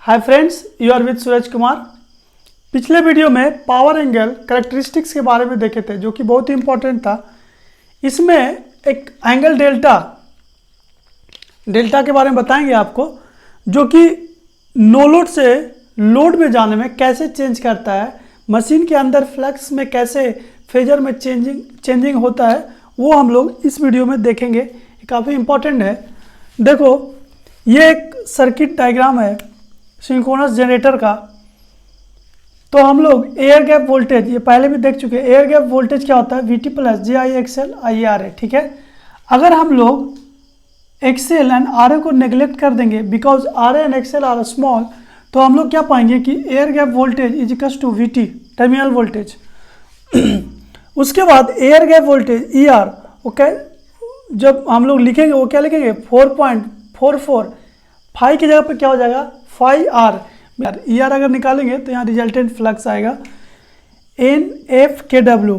Hi friends, you are with Suraj Kumar. पिछले video में power angle characteristics के बारे में देखे थे जो कि बहुत ही इंपॉर्टेंट था। इसमें एक एंगल डेल्टा के बारे में बताएंगे आपको, जो कि नो लोड से लोड में जाने में कैसे चेंज करता है, मशीन के अंदर फ्लक्स में कैसे फेजर में चेंजिंग होता है, वो हम लोग इस वीडियो में देखेंगे। ये काफ़ी इंपॉर्टेंट है। देखो, ये एक सर्किट डायग्राम है सिंक्रोनस जनरेटर का। तो हम लोग एयर गैप वोल्टेज, ये पहले भी देख चुके हैं। एयर गैप वोल्टेज क्या होता है? VT प्लस JIXL IAR है, ठीक है। अगर हम लोग XL एंड RA को नेग्लेक्ट कर देंगे because RA and XL are small, तो हम लोग क्या पाएंगे कि air gap voltage is equal to VT terminal voltage. उसके बाद air gap voltage ER, okay, जब हम लोग लिखेंगे वो क्या लिखेंगे? 4.44। फाई की जगह पे क्या हो जाएगा? 5R। ER अगर निकालेंगे तो यहाँ रिजल्टेंट फ्लक्स आएगा NFKW।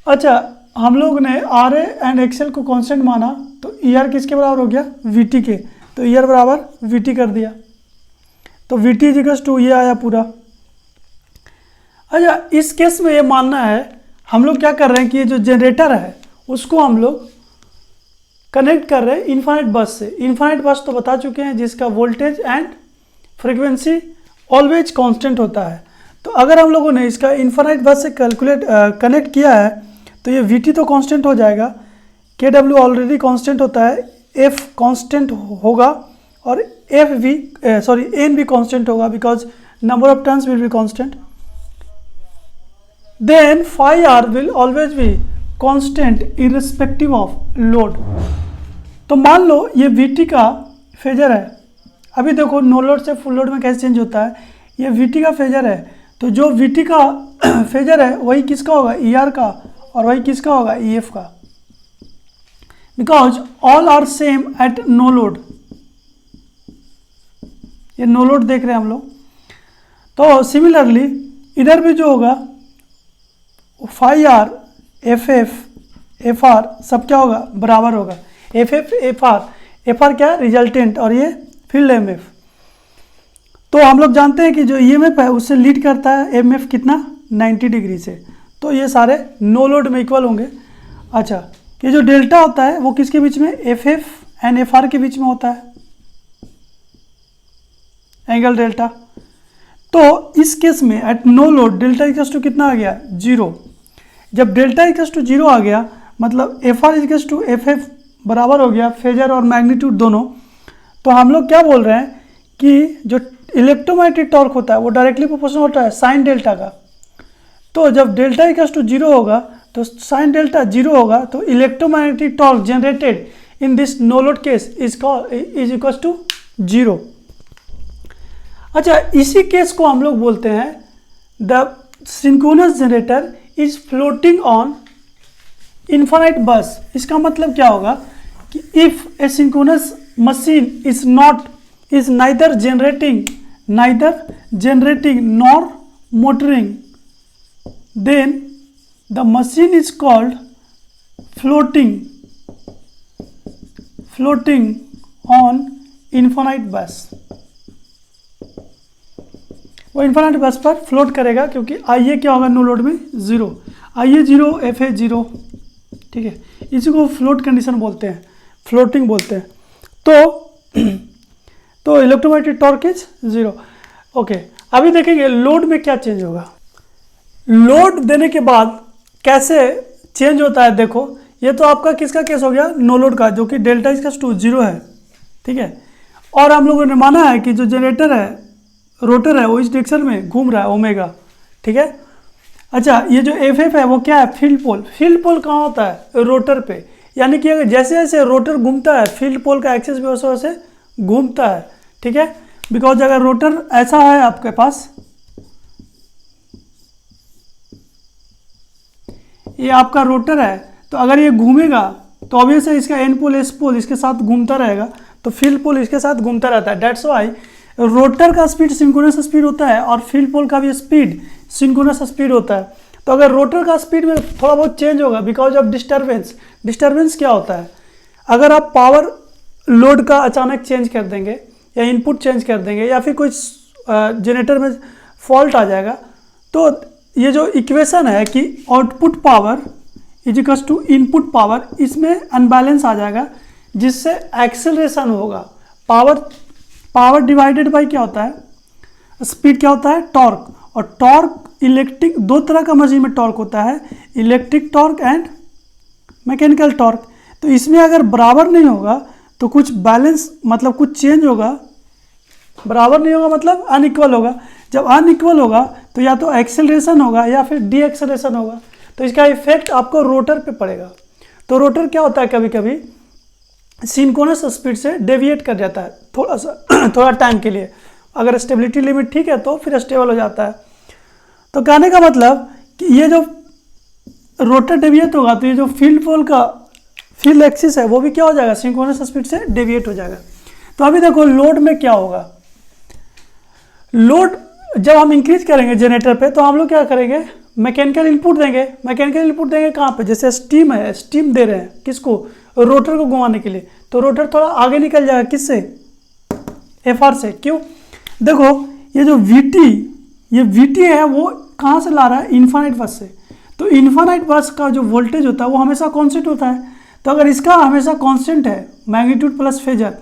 अच्छा, हम लोग ने RA एंड XL को कांस्टेंट माना, तो ER किसके बराबर हो गया? VT के। तो ER बराबर VT कर दिया, तो VT इक्वल्स टू ये आया पूरा। अच्छा, इस केस में ये मानना है, हम लोग क्या कर रहे हैं कि ये जो जनरेटर है उसको हम लोग कनेक्ट कर रहे हैं इनफाइनाइट बस से। इनफाइनाइट बस तो बता चुके हैं, जिसका voltage and frequency always constant होता है। तो अगर हम लोगों ने इसका इनफाइनाइट बस से कनेक्ट किया है तो ये VT तो कांस्टेंट हो जाएगा, KW ऑलरेडी कांस्टेंट होता है, F कांस्टेंट होगा और N भी कांस्टेंट होगा because number of turns will be constant. Then 5R will always be constant irrespective of load. तो मान लो ये VT का फेजर है। अभी देखो नो लोड से फुल लोड में कैसे चेंज होता है। ये VT का फेजर है, तो जो VT का फेजर है वही किसका होगा? ER का, और वही किसका होगा? EF का, because all are same at no load. ये नो लोड देख रहे हैं हम लोग। तो सिमिलरली इधर भी जो होगा 5R FF FR सब क्या होगा? बराबर होगा। FF FR क्या है? रिजल्टेंट, और ये फील्ड EMF। तो हम लोग जानते हैं कि जो EMF है उससे लीड करता है EMF कितना? 90 डिग्री से। तो ये सारे नो लोड में इक्वल होंगे। अच्छा, ये जो डेल्टा होता है वो किसके बीच में? FF एंड FR के बीच में होता है, एंगल डेल्टा। तो इस केस में at no load delta equals to कितना आ गया? 0। जब डेल्टा इक्वल्स टू 0 आ गया, मतलब FR इक्वल्स टू FF बराबर हो गया, फेजर और मैग्नीट्यूड दोनों। तो हम लोग क्या बोल रहे हैं कि जो इलेक्ट्रोमैग्नेटिक टॉर्क होता है वो डायरेक्टली प्रोपोर्शनल होता है साइन डेल्टा का। तो जब डेल्टा इक्वल्स टू 0 होगा तो साइन डेल्टा 0 होगा, तो electromagnetic torque generated in this no load case is equals to 0। अच्छा, इसी केस को हम लोग बोलते हैं the synchronous generator is floating on infinite bus. इसका मतलब क्या होगा कि if a synchronous machine is neither generating nor motoring, then the machine is called floating on infinite bus। वो इन्फाइनाइट बस पर फ्लोट करेगा क्योंकि IA क्या होगा? नो लोड में 0, IA 0, FA 0, ठीक है। इसी को फ्लोट कंडीशन बोलते हैं, फ्लोटिंग बोलते हैं। तो इलेक्ट्रोमैग्नेटिक टॉर्क इज 0। ओके, अभी देखेंगे लोड में क्या चेंज होगा। लोड देने के बाद कैसे चेंज होता है। देखो, ये तो आपका किसका केस हो गया? नो लोड का, जो कि डेल्टा इक्वल्स टू 0 है, ठीक है। और हम लोगों ने माना है कि जो जनरेटर है, रोटर है, वो इस डायरेक्शन में घूम रहा है, ओमेगा, ठीक है। अच्छा, ये जो FF है वो क्या है? फील्ड पोल। फील्ड पोल कहाँ होता है? रोटर पे। यानी कि अगर जैसे जैसे रोटर घूमता है, फील्ड पोल का एक्सिस भी वैसे वैसे घूमता है, ठीक है। बिकॉज अगर रोटर ऐसा है आपके पास, ये आपका रोटर है, तो अगर ये घूमेगा तो ऑब्वियस है इसका N पोल S पोल इसके साथ घूमता रहेगा, तो फील्ड पोल इसके साथ घूमता रहता है। डेट्स वाई रोटर का स्पीड सिंक्रोनस स्पीड होता है और फील्ड पोल का भी स्पीड सिंक्रोनस स्पीड होता है। तो अगर रोटर का स्पीड में थोड़ा बहुत चेंज होगा बिकॉज ऑफ डिस्टर्बेंस क्या होता है? अगर आप पावर लोड का अचानक चेंज कर देंगे या इनपुट चेंज कर देंगे या फिर कुछ जनरेटर में फॉल्ट आ जाएगा, तो ये जो इक्वेशन है कि output power is equals to input power, इसमें अनबैलेंस आ जाएगा, जिससे एक्सेलरेशन होगा। पावर डिवाइडेड बाय क्या होता है, स्पीड क्या होता है, टॉर्क। और टॉर्क इलेक्ट्रिक, दो तरह का मशीन में टॉर्क होता है, electric torque and mechanical torque. तो इसमें अगर बराबर नहीं होगा तो कुछ बैलेंस मतलब कुछ चेंज होगा, बराबर नहीं होगा मतलब अनइक्वल होगा। जब अनइक्वल होगा तो या तो एक्सेलरेशन होगा या फिर डी एक्सेलरेशन होगा, तो इसका इफेक्ट आपको रोटर पे पड़ेगा। तो रोटर क्या होता है, कभी कभी सिंक्रोनस स्पीड से डेविएट कर जाता है थोड़ा सा थोड़ा टाइम के लिए, अगर स्टेबिलिटी लिमिट ठीक है तो फिर स्टेबल हो जाता है। तो कहने का मतलब कि ये जो रोटर डेविएट होगा तो ये जो फील्ड पोल का फील्ड एक्सिस है वो भी क्या हो जाएगा, सिंक्रोनस स्पीड से डेविएट हो जाएगा। तो अभी देखो लोड में क्या होगा, लोड जब हम इंक्रीज करेंगे जनरेटर पे तो हम लोग क्या करेंगे, मैकेनिकल इनपुट देंगे। मैकेनिकल इनपुट देंगे कहाँ पे, जैसे स्टीम है, स्टीम दे रहे हैं किसको, रोटर को घुमाने के लिए, तो रोटर थोड़ा आगे निकल जाएगा, किससे, एफआर से। क्यों, देखो ये जो वीटी है वो कहाँ से ला रहा है, इन्फानाइट बस से। तो इन्फानाइट बस का जो वोल्टेज होता है वो हमेशा कांस्टेंट होता है। तो अगर इसका हमेशा कांस्टेंट है मैग्नीट्यूड प्लस फेजर,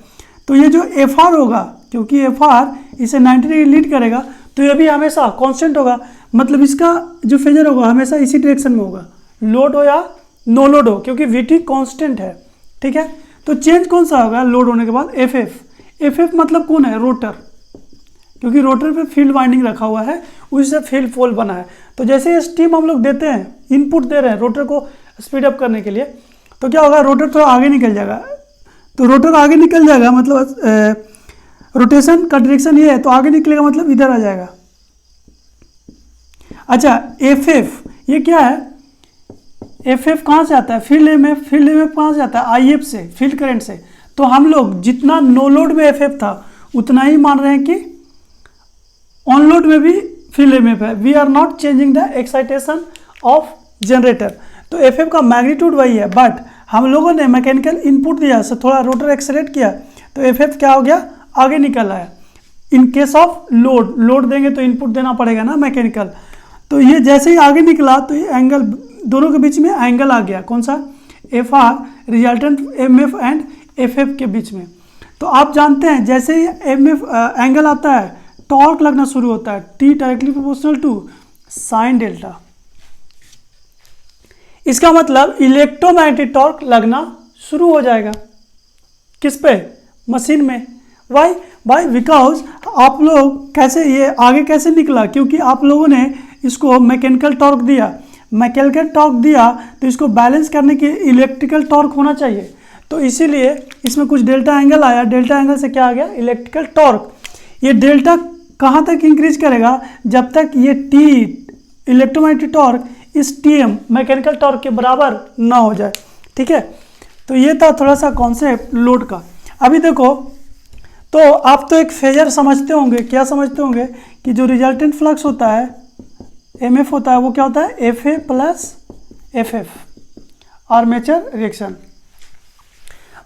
तो ये जो एफ आर होगा, क्योंकि एफ आर इसे 90 डिग्री लीड करेगा, तो ये भी हमेशा कांस्टेंट होगा। मतलब इसका जो फेजर होगा हमेशा इसी डायरेक्शन में होगा, लोड हो या नो लोड हो, क्योंकि वीटी कांस्टेंट है। ठीक है, तो चेंज कौन सा होगा लोड होने के बाद, एफ एफ मतलब कौन है, रोटर, क्योंकि रोटर पे फील्ड वाइंडिंग रखा हुआ है, उससे फील्ड पोल बना है। तो जैसे ये स्टीम हम लोग देते हैं, इनपुट दे रहे हैं रोटर को स्पीड अप करने के लिए, तो क्या होगा, रोटर थोड़ा आगे निकल जाएगा। तो रोटर आगे निकल जाएगा मतलब रोटेशन का डायरेक्शन ये है, तो आगे निकलेगा मतलब इधर आ जाएगा। अच्छा, एफ ये क्या है, एफ कहाँ से आता है, फील्ड एमएफ कहाँ से आता है, आईएफ से, फील्ड करंट से। तो हम लोग जितना नो लोड में एफ था उतना ही मान रहे हैं कि ऑन लोड में भी फील्ड एमएफ है। We are not changing the excitation of generator. तो एफ का मैग्नीट्यूड वही है, बट हम लोगों ने मैकेनिकल इनपुट दिया, सो थोड़ा रोटर एक्सेलेरेट किया, तो एफ क्या हो गया, आगे निकल आया। इन केस ऑफ लोड देंगे तो इनपुट देना पड़ेगा ना मैकेनिकल, तो ये जैसे ही आगे निकला तो ये एंगल, दोनों के बीच में एंगल आ गया, कौन सा, F R, resultant M F and F के बीच में। तो आप जानते हैं जैसे ही एम एफ एंगल आता है टॉर्क लगना शुरू होता है, T directly proportional to sine delta. इसका मतलब इलेक्ट्रोमैग्नेटिक टॉर्क लगना शुरू हो जाएगा, किस पे, मशीन में। वाई बिकॉज आप लोग कैसे ये आगे कैसे निकला, क्योंकि आप लोगों ने इसको मैकेनिकल टॉर्क दिया, तो इसको बैलेंस करने के इलेक्ट्रिकल टॉर्क होना चाहिए। तो इसीलिए इसमें कुछ डेल्टा एंगल आया, डेल्टा एंगल से क्या आ गया, इलेक्ट्रिकल टॉर्क। ये डेल्टा कहाँ तक इंक्रीज करेगा, जब तक ये टी इलेक्ट्रोमैग्नेटिक टॉर्क इस टीएम मैकेनिकल टॉर्क के बराबर ना हो जाए। ठीक है, तो ये था थोड़ा सा कॉन्सेप्ट लोड का। अभी देखो, तो आप तो एक फेजर समझते होंगे, क्या समझते होंगे कि जो रिजल्टेंट फ्लक्स होता है एमएफ होता है वो क्या होता है, F A plus F armature reaction.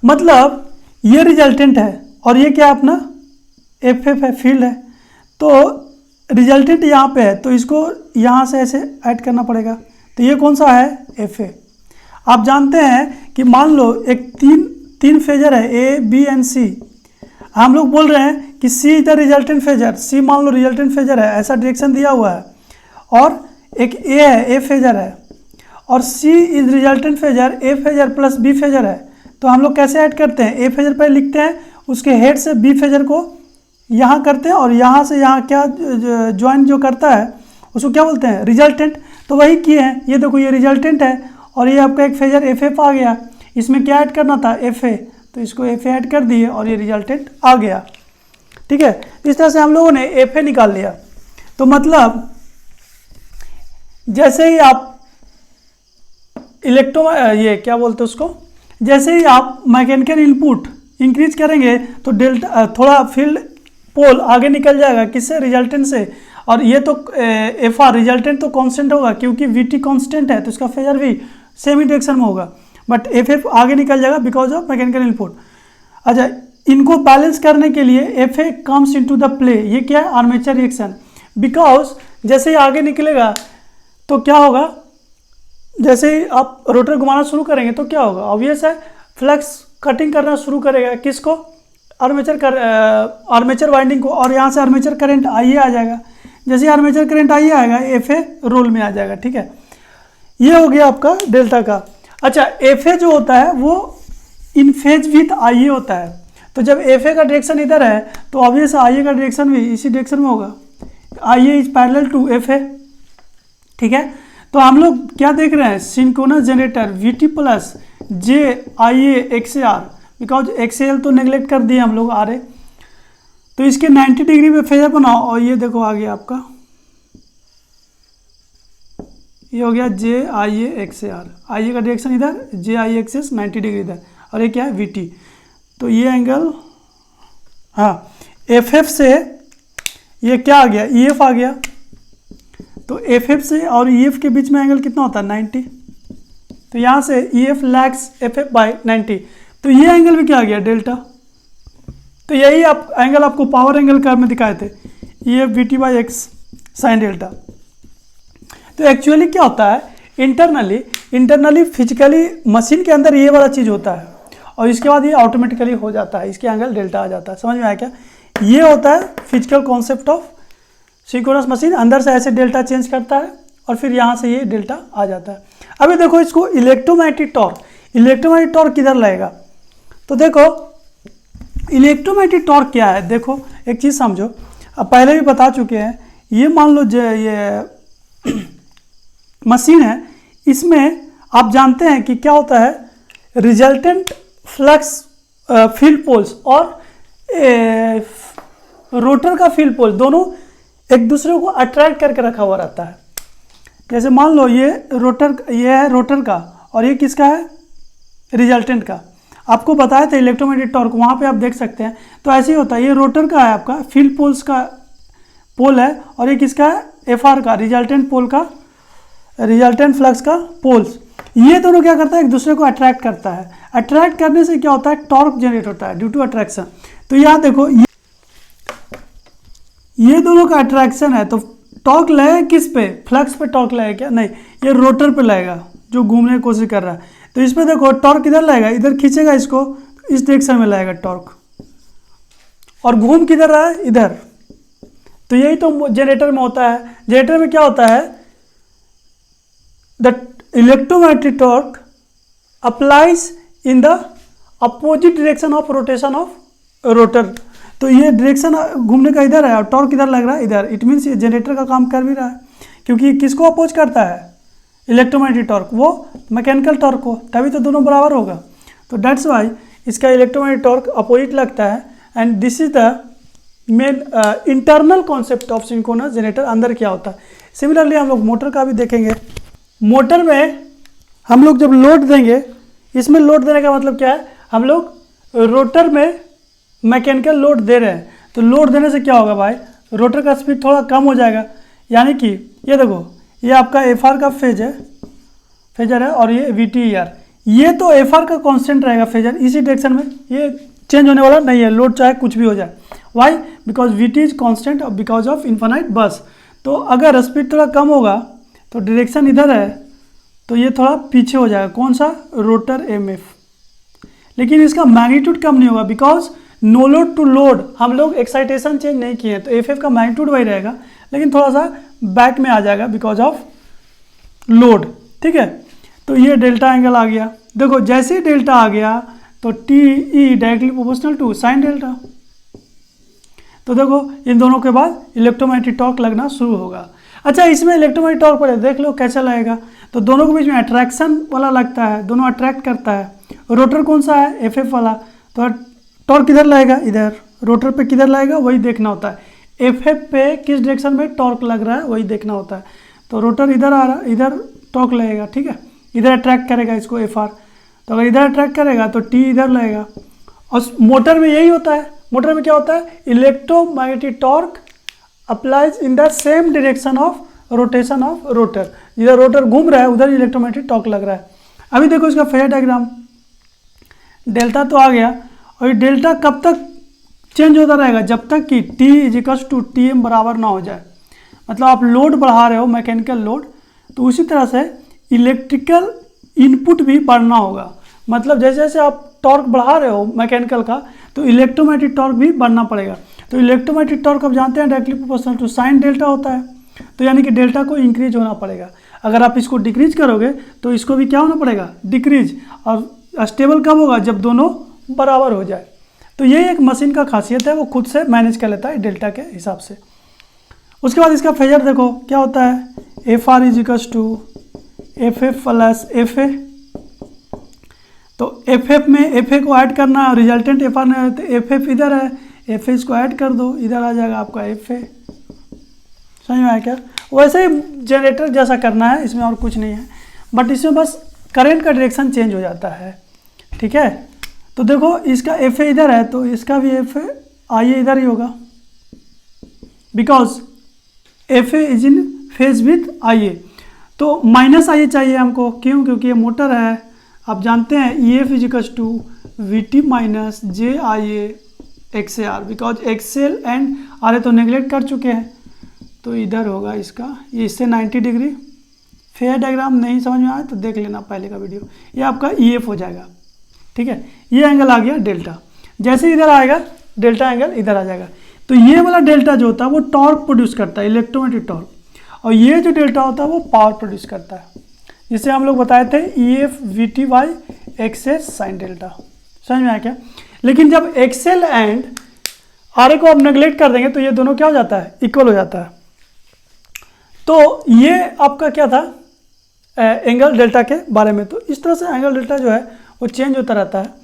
मतलब ये रिजल्टेंट है और ये क्या अपना एफ है, फील्ड है। तो रिजल्टेंट यहाँ पे है, तो इसको यहाँ से ऐसे ऐड करना पड़ेगा। तो ये कौन सा है, एफ ए। आप जानते हैं कि मान लो एक तीन फेजर है, ए बी एंड सी। हम लोग बोल रहे हैं कि सी इज द रिजल्टेंट फेजर, सी मान लो रिजल्टेंट फेजर है, ऐसा डायरेक्शन दिया हुआ है। और एक ए है, ए फेजर है, और C is resultant phasor, A phasor plus B phasor है। तो हम लोग कैसे ऐड करते हैं, ए फेजर पर लिखते हैं, उसके हेड से बी फेजर को यहाँ करते हैं, और यहाँ से यहाँ क्या ज्वाइन जो करता है उसको क्या बोलते हैं, रिजल्टेंट। तो वही किए हैं, ये देखो ये रिजल्टेंट है और ये आपका एक फेजर एफ आ गया, इसमें क्या ऐड करना था, एफ ए, तो इसको एफ ऐड कर दिए और ये रिजल्टेंट आ गया। ठीक है, इस तरह से हम लोगों ने एफ ए निकाल लिया। तो मतलब जैसे ही आप ये क्या बोलते हैं उसको, जैसे ही आप मैकेनिकल इनपुट इंक्रीज करेंगे तो डेल्टा थोड़ा फील्ड पोल आगे निकल जाएगा, किससे, रिजल्टेंट से। और ये तो एफ आर रिजल्टेंट तो कांस्टेंट होगा, क्योंकि वी टी कांस्टेंट है, तो इसका फेजर भी सेम ही डायरेक्शन में होगा, बट एफ आगे निकल जाएगा बिकॉज ऑफ मैकेनिकल इनपुट। अच्छा, इनको बैलेंस करने के लिए F A comes into the play. ये क्या है? Armature reaction. बिकॉज जैसे ही आगे निकलेगा तो क्या होगा, जैसे ही आप रोटर घुमाना शुरू करेंगे तो क्या होगा, ऑब्वियस है फ्लक्स कटिंग करना शुरू करेगा, किसको? आर्मेचर वाइंडिंग को, और यहाँ से आर्मेचर करंट आइए आ जाएगा। जैसे आर्मेचर करंट आइए आएगा एफ ए रोल में आ जाएगा, ठीक है। ये हो गया आपका डेल्टा का। अच्छा, एफ ए जो होता है वो इन फेज विथ आई ए होता है। तो जब एफ ए का डायरेक्शन इधर है तो ऑब्वियस आई ए का डायरेक्शन भी इसी डायरेक्शन में होगा। I A is parallel to F A, ठीक है। तो हम लोग क्या देख रहे हैं? Synchronous generator V T plus J I A X A R, because X L तो नेग्लेक्ट कर दिए हम लोग, आ रहे। तो इसके 90 डिग्री पे फेजर बनाओ, और ये देखो आ गया आपका, ये हो गया जे I A X A are. आई ए का डायरेक्शन इधर, जे आई एक्स एस 90 डिग्री इधर, और ये क्या है? We T. तो ये एंगल, हाँ, एफ एफ से ये क्या आ गया? ई एफ आ गया। तो एफ एफ से और ई एफ के बीच में एंगल कितना होता है? 90। तो यहाँ से E F lakhs F F by 90। तो ये एंगल भी क्या आ गया? डेल्टा। तो यही आप एंगल आपको पावर एंगल कर्व में दिखाए थे, E F V T by x sign delta. तो एक्चुअली क्या होता है, इंटरनली फिजिकली मशीन के अंदर ये वाला चीज़ होता है, और इसके बाद ये ऑटोमेटिकली हो जाता है, इसके एंगल डेल्टा आ जाता है। समझ में आया क्या? ये होता है physical concept of synchronous machine. अंदर से ऐसे डेल्टा चेंज करता है और फिर यहाँ से ये डेल्टा आ जाता है। अभी देखो इसको इलेक्ट्रोमैग्नेटिक टॉर्क किधर लगेगा? तो देखो इलेक्ट्रोमैग्नेटिक टॉर्क क्या है, देखो एक चीज़ समझो, अब पहले भी बता चुके हैं। ये मान लो जो ये मशीन है, इसमें आप जानते हैं कि क्या होता है, रिजल्टेंट फ्लक्स फील्ड पोल्स और रोटर का फील्ड पोल दोनों एक दूसरे को अट्रैक्ट करके रखा हुआ रहता है। जैसे मान लो ये है रोटर का, और ये किसका है? रिजल्टेंट का। आपको बताया था इलेक्ट्रोमैग्नेटिक टॉर्क, वहाँ पे आप देख सकते हैं। तो ऐसे ही होता है, ये रोटर का है आपका फील्ड पोल्स का पोल है, और ये किसका है? एफ आर का, रिजल्टेंट पोल का, रिजल्टेंट फ्लक्स का पोल्स। ये दोनों क्या करता है? एक दूसरे को अट्रैक्ट करता है। अट्रैक्ट करने से क्या होता है? टॉर्क जनरेट होता है ड्यू टू अट्रैक्शन। तो यहाँ देखो ये दोनों का अट्रैक्शन है, तो टॉर्क लगेगा किस पे? फ्लक्स पे टॉर्क लगेगा क्या? नहीं, ये रोटर पे लगेगा जो घूमने की कोशिश कर रहा है। तो इस पे देखो टॉर्क इधर लगेगा, इधर खींचेगा इसको, इस डायरेक्शन में लगेगा टॉर्क, और घूम किधर रहा है? इधर। तो यही तो जनरेटर में होता है। जनरेटर में क्या होता है? The electromagnetic torque applies in the opposite direction of rotation of rotor. तो ये डायरेक्शन घूमने का इधर है और टॉर्क इधर लग रहा है इधर। इट मीन्स ये जनरेटर का काम कर भी रहा है, क्योंकि किसको अपोज करता है? इलेक्ट्रोमैग्नेटिक टॉर्क, वो मैकेनिकल टॉर्क को, तभी तो दोनों बराबर होगा। तो दैट्स वाई इसका इलेक्ट्रोमैग्नेटिक टॉर्क अपोजिट लगता है। And this is the main internal concept of synchronous generator. अंदर क्या होता है? सिमिलरली हम लोग मोटर का भी देखेंगे। मोटर में हम लोग जब लोड देंगे, इसमें लोड देने का मतलब क्या है? हम लोग रोटर में मैकेनिकल लोड दे रहे हैं, तो लोड देने से क्या होगा भाई? रोटर का स्पीड थोड़ा कम हो जाएगा। यानी कि ये देखो, ये आपका एफ आर का फेजर है, और ये वी टी आर। ये तो एफ आर का कांस्टेंट रहेगा फेजर, इसी डायरेक्शन में, ये चेंज होने वाला नहीं है, लोड चाहे कुछ भी हो जाए। Why? Because V T is constant because of infinite bus. तो अगर स्पीड थोड़ा कम होगा तो डायरेक्शन इधर है, तो ये थोड़ा पीछे हो जाएगा। कौन सा? Rotor M F. लेकिन इसका मैग्नीट्यूड कम नहीं होगा, because no load to load हम लोग एक्साइटेशन चेंज नहीं किए, तो एफ एफ का मैग्नीट्यूड वही रहेगा, लेकिन थोड़ा सा बैक में आ जाएगा बिकॉज ऑफ लोड। ठीक है, तो ये डेल्टा एंगल आ गया। देखो जैसे ही डेल्टा आ गया तो T E directly proportional to sine delta. तो देखो इन दोनों के बाद इलेक्ट्रोमैग्नेटिक टॉर्क लगना शुरू होगा। अच्छा, इसमें इलेक्ट्रोमैग्नेटिक टॉर्क पर देख लो कैसा लगेगा। तो दोनों के बीच में अट्रैक्शन वाला लगता है, दोनों अट्रैक्ट करता है। रोटर कौन सा है? एफ एफ वाला। तो टॉर्क किधर लगेगा? इधर। रोटर पे किधर लगेगा? वही देखना होता है। एफ एफ पे किस डायरेक्शन में टॉर्क लग रहा है वही देखना होता है। तो रोटर इधर आ रहा है, इधर टॉर्क लगेगा। ठीक है, इधर अट्रैक्ट करेगा इसको एफ आर। तो अगर इधर अट्रैक्ट करेगा तो टी इधर लगेगा। और मोटर में यही होता है। मोटर में क्या होता है? Electromagnetic torque applies in the same direction of rotation of rotor. जिधर रोटर घूम रहा है उधर इलेक्ट्रोमैग्नेटिक टॉर्क लग रहा है। अभी देखो इसका फेजर डायग्राम। डेल्टा तो आ गया, और ये डेल्टा कब तक चेंज होता रहेगा, जब तक कि T इजिकल्स टू Tm बराबर ना हो जाए। मतलब आप लोड बढ़ा रहे हो, मैकेनिकल लोड, तो उसी तरह से इलेक्ट्रिकल इनपुट भी बढ़ना होगा। मतलब जैसे जैसे आप टॉर्क बढ़ा रहे हो मैकेनिकल का, तो इलेक्ट्रोमैटिक टॉर्क भी बढ़ना पड़ेगा। तो इलेक्ट्रोमैटिक टॉर्क आप जानते हैं directly proportional to sine delta होता है, तो यानी कि डेल्टा को इंक्रीज होना पड़ेगा। अगर आप इसको डिक्रीज करोगे तो इसको भी क्या होना पड़ेगा, डिक्रीज। और स्टेबल कब होगा, जब दोनों बराबर हो जाए। तो ये एक मशीन का खासियत है, वो खुद से मैनेज कर लेता है डेल्टा के हिसाब से। उसके बाद इसका फेजर देखो क्या होता है, F R equals to F F plus F A. तो एफ एफ में एफ ए को ऐड करना है, रिजल्टेंट एफ आर में है, तो एफ एफ इधर है, एफ ए इसको ऐड कर दो, इधर आ जाएगा आपका एफ ए। समझ में आया क्या? वैसे ही जनरेटर जैसा करना है, इसमें और कुछ नहीं है, बट इसमें बस करंट का डायरेक्शन चेंज हो जाता है। ठीक है, तो देखो इसका एफ ए इधर है, तो इसका भी एफ ए आई ए इधर ही होगा, because F A is in phase with I A. तो माइनस आई ए चाहिए हमको, क्यों? क्योंकि ये मोटर है। आप जानते हैं E F equals to V T minus J I A X A R, because X L and R A तो नेगलेक्ट कर चुके हैं, तो इधर होगा इसका, ये इससे 90 डिग्री। फेयर डायग्राम नहीं समझ में आया तो देख लेना पहले का वीडियो। ये आपका ई एफ हो जाएगा। ठीक है, ये एंगल आ गया डेल्टा, जैसे इधर आएगा डेल्टा एंगल इधर आ जाएगा। तो ये वाला डेल्टा जो होता है वो टॉर्क प्रोड्यूस करता है, इलेक्ट्रोमैटिक टॉर्क, और ये जो डेल्टा होता है वो पावर प्रोड्यूस करता है, जिसे हम लोग बताए थे E F V T Y X S sine delta. समझ में आया क्या? लेकिन जब एक्सेल एंड आर ए को आप नेग्लेक्ट कर देंगे तो ये दोनों क्या हो जाता है, इक्वल हो जाता है। तो ये आपका क्या था एंगल डेल्टा के बारे में। तो इस तरह से एंगल डेल्टा जो है वो चेंज होता रहता है।